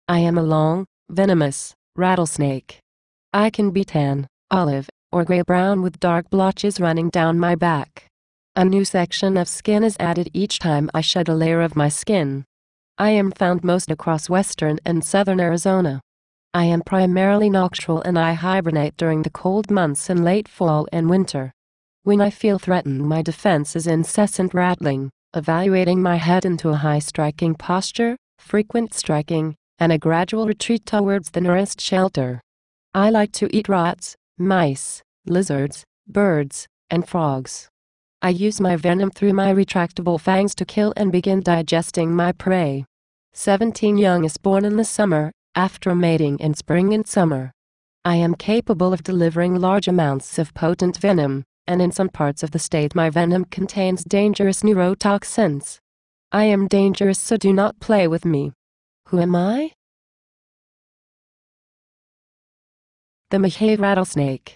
I am a long, venomous rattlesnake. I can be tan, olive, or gray-brown with dark blotches running down my back. A new section of skin is added each time I shed a layer of my skin. I am found most across western and southern Arizona. I am primarily nocturnal and I hibernate during the cold months in late fall and winter. When I feel threatened, my defense is incessant rattling, evaluating my head into a high striking posture, frequent striking, and a gradual retreat towards the nearest shelter. I like to eat rats, mice, lizards, birds, and frogs. I use my venom through my retractable fangs to kill and begin digesting my prey. 17 young is born in the summer, after mating in spring and summer. I am capable of delivering large amounts of potent venom, and in some parts of the state my venom contains dangerous neurotoxins. I am dangerous, so do not play with me. Who am I? The Mahay rattlesnake.